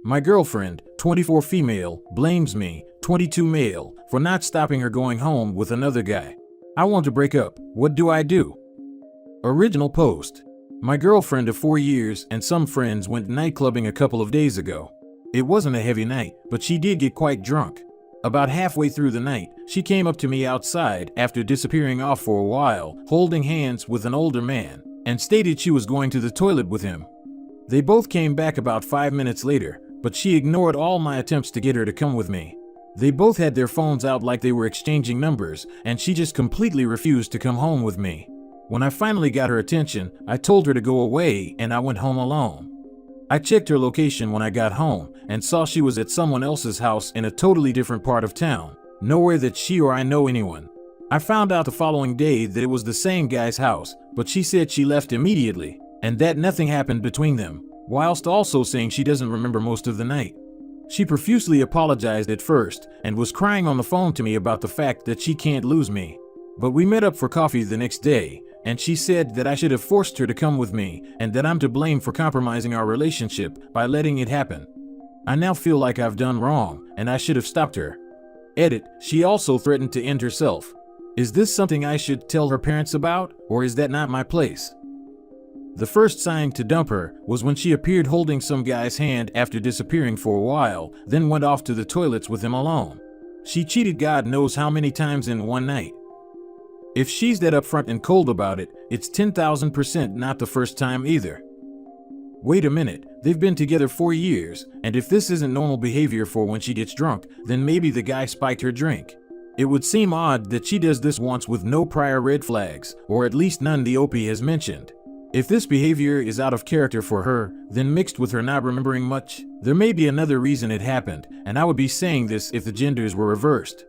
My girlfriend, 24 female, blames me, 22 male, for not stopping her going home with another guy. I want to break up. What do I do? Original post. My girlfriend of 4 years and some friends went nightclubbing a couple of days ago. It wasn't a heavy night, but she did get quite drunk. About halfway through the night, she came up to me outside after disappearing off for a while, holding hands with an older man, and stated she was going to the toilet with him. They both came back about 5 minutes later, but she ignored all my attempts to get her to come with me. They both had their phones out like they were exchanging numbers, and she just completely refused to come home with me. When I finally got her attention, I told her to go away and I went home alone. I checked her location when I got home and saw she was at someone else's house in a totally different part of town, nowhere that she or I know anyone. I found out the following day that it was the same guy's house, but she said she left immediately and that nothing happened between them, whilst also saying she doesn't remember most of the night. She profusely apologized at first and was crying on the phone to me about the fact that she can't lose me. But we met up for coffee the next day, and she said that I should have forced her to come with me and that I'm to blame for compromising our relationship by letting it happen. I now feel like I've done wrong and I should have stopped her. Edit, she also threatened to end herself. Is this something I should tell her parents about, or is that not my place? The first sign to dump her was when she appeared holding some guy's hand after disappearing for a while, then went off to the toilets with him alone. She cheated God knows how many times in one night. If she's that upfront and cold about it, it's 10,000% not the first time either. Wait a minute, they've been together 4 years, and if this isn't normal behavior for when she gets drunk, then maybe the guy spiked her drink. It would seem odd that she does this once with no prior red flags, or at least none the OP has mentioned. If this behavior is out of character for her, then mixed with her not remembering much, there may be another reason it happened, and I would be saying this if the genders were reversed.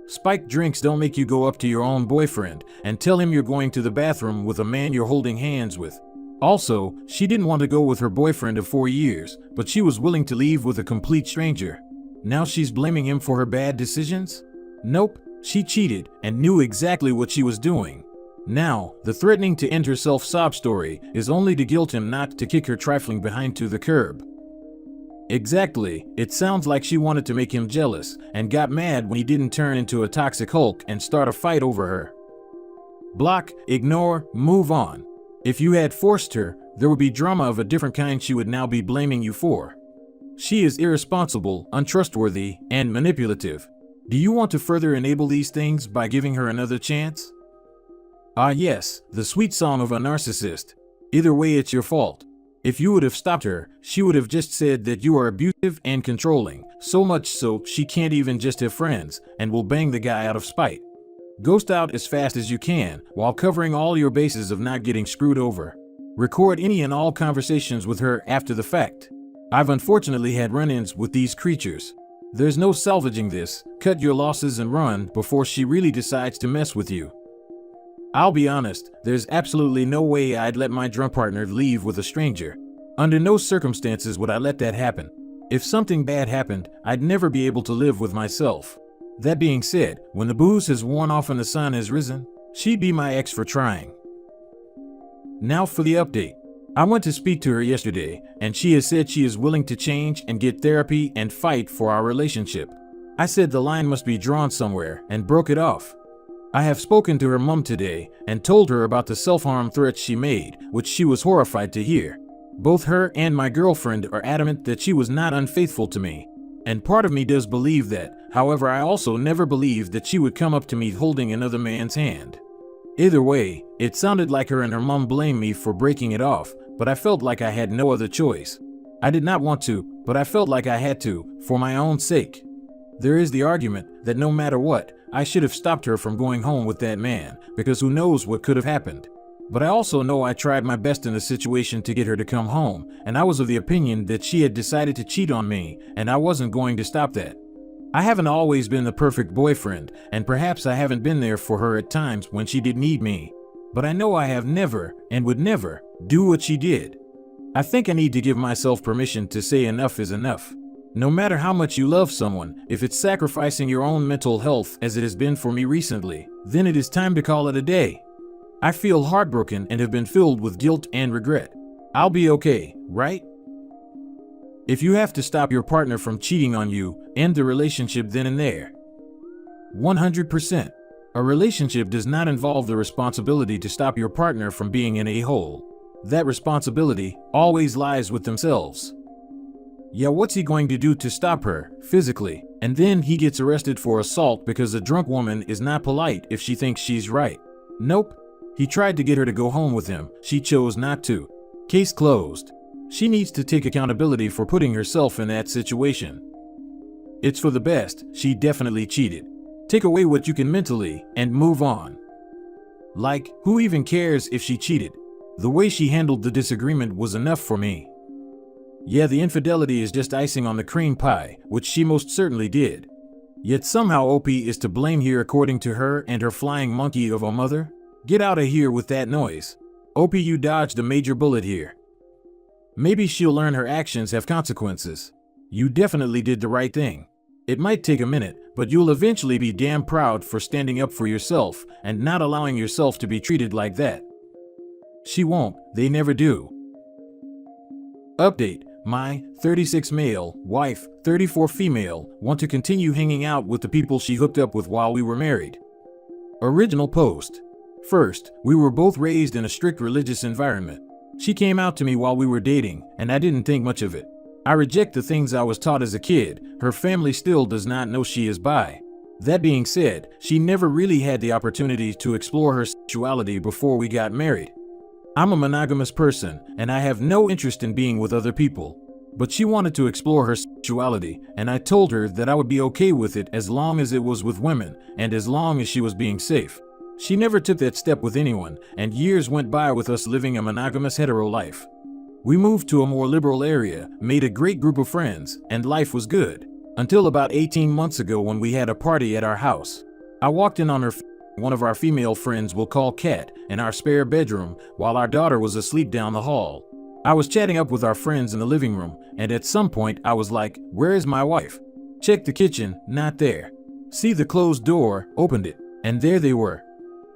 Spiked drinks don't make you go up to your own boyfriend and tell him you're going to the bathroom with a man you're holding hands with. Also, she didn't want to go with her boyfriend of 4 years, but she was willing to leave with a complete stranger. Now she's blaming him for her bad decisions? Nope, she cheated and knew exactly what she was doing. Now, the threatening to end herself sob story is only to guilt him not to kick her trifling behind to the curb. Exactly, it sounds like she wanted to make him jealous and got mad when he didn't turn into a toxic Hulk and start a fight over her. Block, ignore, move on. If you had forced her, there would be drama of a different kind she would now be blaming you for. She is irresponsible, untrustworthy, and manipulative. Do you want to further enable these things by giving her another chance? Ah yes, the sweet song of a narcissist. Either way, it's your fault. If you would have stopped her, she would have just said that you are abusive and controlling, so much so she can't even just have friends, and will bang the guy out of spite. Ghost out as fast as you can, while covering all your bases of not getting screwed over. Record any and all conversations with her after the fact. I've unfortunately had run-ins with these creatures. There's no salvaging this, cut your losses and run before she really decides to mess with you. I'll be honest, there's absolutely no way I'd let my drunk partner leave with a stranger. Under no circumstances would I let that happen. If something bad happened, I'd never be able to live with myself. That being said, when the booze has worn off and the sun has risen, she'd be my ex for trying. Now for the update. I went to speak to her yesterday, and she has said she is willing to change and get therapy and fight for our relationship. I said the line must be drawn somewhere and broke it off. I have spoken to her mom today and told her about the self-harm threats she made, which she was horrified to hear. Both her and my girlfriend are adamant that she was not unfaithful to me, and part of me does believe that. However, I also never believed that she would come up to me holding another man's hand. Either way, it sounded like her and her mom blamed me for breaking it off, but I felt like I had no other choice. I did not want to, but I felt like I had to, for my own sake. There is the argument that no matter what, I should have stopped her from going home with that man, because who knows what could have happened. But I also know I tried my best in the situation to get her to come home, and I was of the opinion that she had decided to cheat on me, and I wasn't going to stop that. I haven't always been the perfect boyfriend, and perhaps I haven't been there for her at times when she did need me. But I know I have never, and would never, do what she did. I think I need to give myself permission to say enough is enough. No matter how much you love someone, if it's sacrificing your own mental health as it has been for me recently, then it is time to call it a day. I feel heartbroken and have been filled with guilt and regret. I'll be okay, right? If you have to stop your partner from cheating on you, end the relationship then and there. 100%. A relationship does not involve the responsibility to stop your partner from being an a-hole. That responsibility always lies with themselves. Yeah, what's he going to do to stop her, physically? And then he gets arrested for assault because a drunk woman is not polite if she thinks she's right. Nope. He tried to get her to go home with him. She chose not to. Case closed. She needs to take accountability for putting herself in that situation. It's for the best. She definitely cheated. Take away what you can mentally and move on. Like, who even cares if she cheated? The way she handled the disagreement was enough for me. Yeah, the infidelity is just icing on the cream pie, which she most certainly did. Yet somehow OP is to blame here according to her and her flying monkey of a mother? Get out of here with that noise. OP, you dodged a major bullet here. Maybe she'll learn her actions have consequences. You definitely did the right thing. It might take a minute, but you'll eventually be damn proud for standing up for yourself and not allowing yourself to be treated like that. She won't, they never do. Update. My 36 male wife, 34 female, want to continue hanging out with the people she hooked up with while we were married. Original post. First, we were both raised in a strict religious environment. She came out to me while we were dating, and I didn't think much of it. I reject the things I was taught as a kid. Her family still does not know she is bi. That being said, she never really had the opportunity to explore her sexuality before we got married. I'm a monogamous person, and I have no interest in being with other people. But she wanted to explore her sexuality, and I told her that I would be okay with it as long as it was with women, and as long as she was being safe. She never took that step with anyone, and years went by with us living a monogamous hetero life. We moved to a more liberal area, made a great group of friends, and life was good. Until about 18 months ago when we had a party at our house. I walked in on her, one of our female friends we'll call Kat, in our spare bedroom, while our daughter was asleep down the hall. I was chatting up with our friends in the living room, and at some point I was like, "Where is my wife?" Checked the kitchen, not there. See the closed door, opened it, and there they were.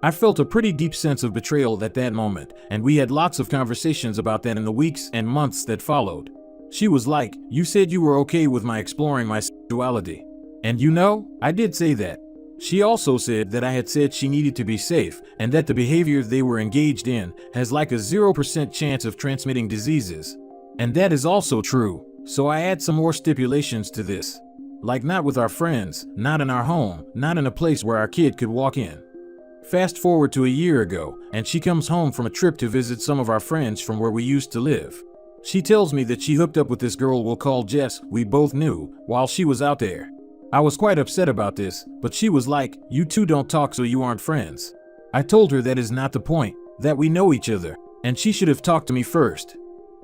I felt a pretty deep sense of betrayal at that moment, and we had lots of conversations about that in the weeks and months that followed. She was like, "You said you were okay with my exploring my sexuality." And you know, I did say that. She also said that I had said she needed to be safe, and that the behavior they were engaged in has like a 0% chance of transmitting diseases. And that is also true, so I add some more stipulations to this. Like not with our friends, not in our home, not in a place where our kid could walk in. Fast forward to a year ago, and she comes home from a trip to visit some of our friends from where we used to live. She tells me that she hooked up with this girl we'll call Jess, we both knew, while she was out there. I was quite upset about this, but she was like, "You two don't talk so you aren't friends." I told her that is not the point, that we know each other, and she should have talked to me first.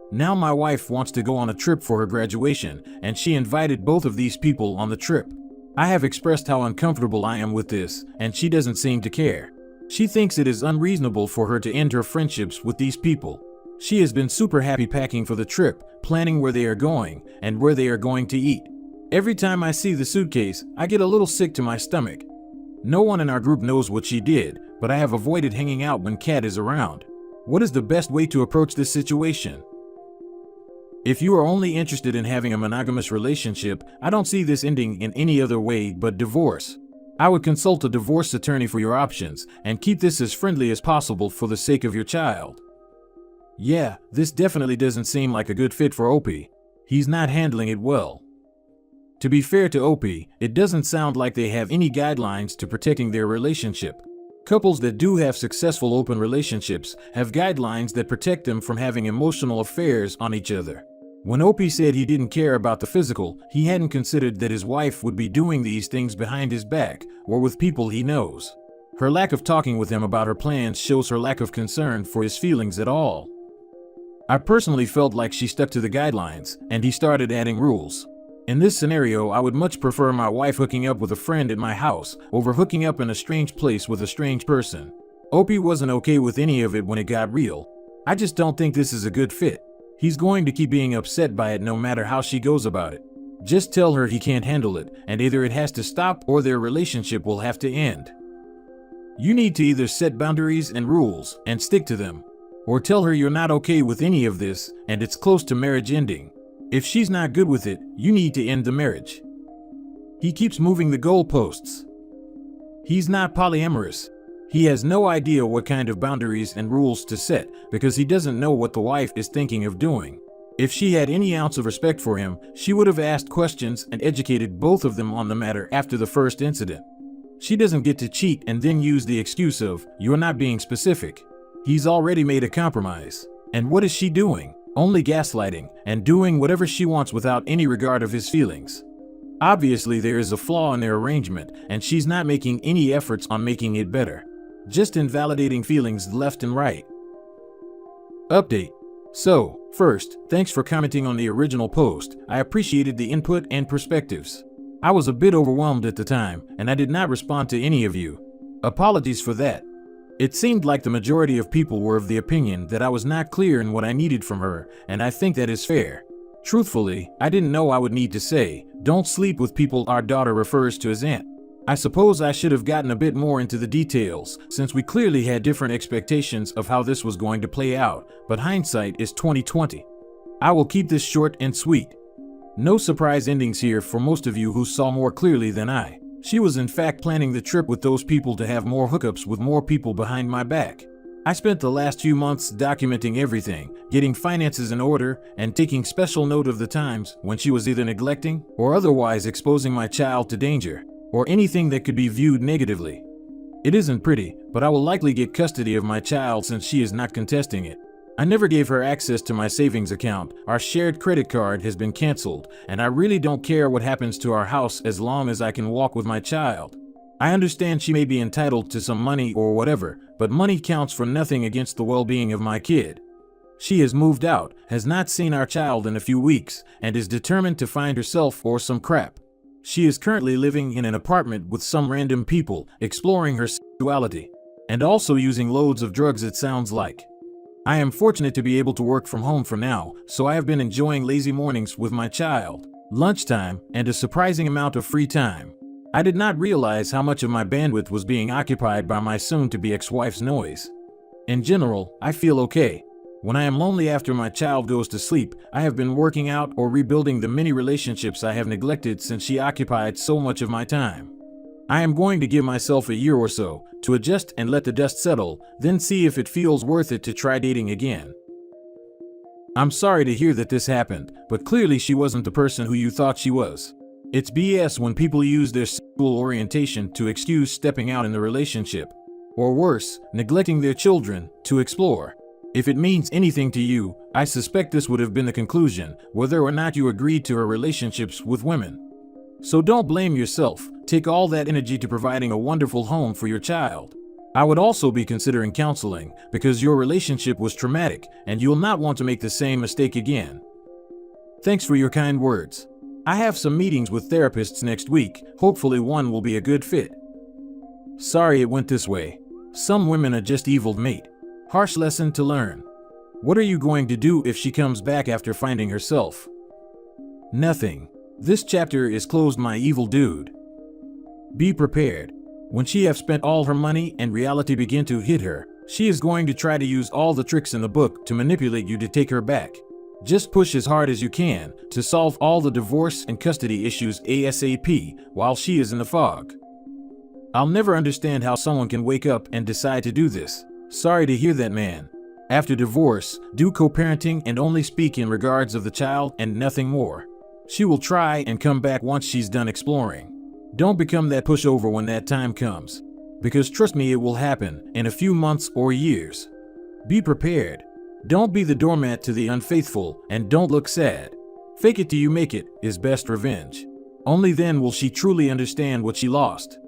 Now my wife wants to go on a trip for her graduation, and she invited both of these people on the trip. I have expressed how uncomfortable I am with this, and she doesn't seem to care. She thinks it is unreasonable for her to end her friendships with these people. She has been super happy packing for the trip, planning where they are going, and where they are going to eat. Every time I see the suitcase, I get a little sick to my stomach. No one in our group knows what she did, but I have avoided hanging out when Kat is around. What is the best way to approach this situation? If you are only interested in having a monogamous relationship, I don't see this ending in any other way but divorce. I would consult a divorce attorney for your options, and keep this as friendly as possible for the sake of your child. Yeah, this definitely doesn't seem like a good fit for Opie. He's not handling it well. To be fair to Opie, it doesn't sound like they have any guidelines to protecting their relationship. Couples that do have successful open relationships have guidelines that protect them from having emotional affairs on each other. When Opie said he didn't care about the physical, he hadn't considered that his wife would be doing these things behind his back or with people he knows. Her lack of talking with him about her plans shows her lack of concern for his feelings at all. I personally felt like she stuck to the guidelines, and he started adding rules. In this scenario, I would much prefer my wife hooking up with a friend at my house over hooking up in a strange place with a strange person. Opie wasn't okay with any of it when it got real. I just don't think this is a good fit. He's going to keep being upset by it no matter how she goes about it. Just tell her he can't handle it, and either it has to stop or their relationship will have to end. You need to either set boundaries and rules and stick to them, or tell her you're not okay with any of this and it's close to marriage ending. If she's not good with it, you need to end the marriage. He keeps moving the goalposts. He's not polyamorous. He has no idea what kind of boundaries and rules to set because he doesn't know what the wife is thinking of doing. If she had any ounce of respect for him, she would have asked questions and educated both of them on the matter after the first incident. She doesn't get to cheat and then use the excuse of, "You're not being specific." He's already made a compromise. And what is she doing? Only gaslighting and doing whatever she wants without any regard of his feelings. Obviously, there is a flaw in their arrangement, and she's not making any efforts on making it better. Just invalidating feelings left and right. Update. So, first, thanks for commenting on the original post. I appreciated the input and perspectives. I was a bit overwhelmed at the time, and I did not respond to any of you. Apologies for that. It seemed like the majority of people were of the opinion that I was not clear in what I needed from her, and I think that is fair. Truthfully, I didn't know I would need to say, "Don't sleep with people our daughter refers to as aunt." I suppose I should have gotten a bit more into the details, since we clearly had different expectations of how this was going to play out, but hindsight is 20/20. I will keep this short and sweet. No surprise endings here for most of you who saw more clearly than I. She was in fact planning the trip with those people to have more hookups with more people behind my back. I spent the last few months documenting everything, getting finances in order, and taking special note of the times when she was either neglecting or otherwise exposing my child to danger, or anything that could be viewed negatively. It isn't pretty, but I will likely get custody of my child since she is not contesting it. I never gave her access to my savings account, our shared credit card has been canceled, and I really don't care what happens to our house as long as I can walk with my child. I understand she may be entitled to some money or whatever, but money counts for nothing against the well-being of my kid. She has moved out, has not seen our child in a few weeks, and is determined to find herself or some crap. She is currently living in an apartment with some random people, exploring her sexuality, and also using loads of drugs it sounds like. I am fortunate to be able to work from home for now, so I have been enjoying lazy mornings with my child, lunchtime, and a surprising amount of free time. I did not realize how much of my bandwidth was being occupied by my soon-to-be ex-wife's noise. In general, I feel okay. When I am lonely after my child goes to sleep, I have been working out or rebuilding the many relationships I have neglected since she occupied so much of my time. I am going to give myself a year or so to adjust and let the dust settle, then see if it feels worth it to try dating again. I'm sorry to hear that this happened, but clearly she wasn't the person who you thought she was. It's BS when people use their sexual orientation to excuse stepping out in the relationship, or worse, neglecting their children to explore. If it means anything to you, I suspect this would have been the conclusion, whether or not you agreed to her relationships with women. So don't blame yourself. Take all that energy to providing a wonderful home for your child. I would also be considering counseling, because your relationship was traumatic, and you'll not want to make the same mistake again. Thanks for your kind words. I have some meetings with therapists next week. Hopefully one will be a good fit. Sorry it went this way. Some women are just evil, mate. Harsh lesson to learn. What are you going to do if she comes back after finding herself? Nothing. This chapter is closed, my evil dude. Be prepared. When she have spent all her money and reality begin to hit her, she is going to try to use all the tricks in the book to manipulate you to take her back. Just push as hard as you can to solve all the divorce and custody issues ASAP while she is in the fog. I'll never understand how someone can wake up and decide to do this. Sorry to hear that, man. After divorce, do co-parenting and only speak in regards of the child and nothing more. She will try and come back once she's done exploring. Don't become that pushover when that time comes. Because trust me, it will happen in a few months or years. Be prepared. Don't be the doormat to the unfaithful, and don't look sad. Fake it till you make it is best revenge. Only then will she truly understand what she lost.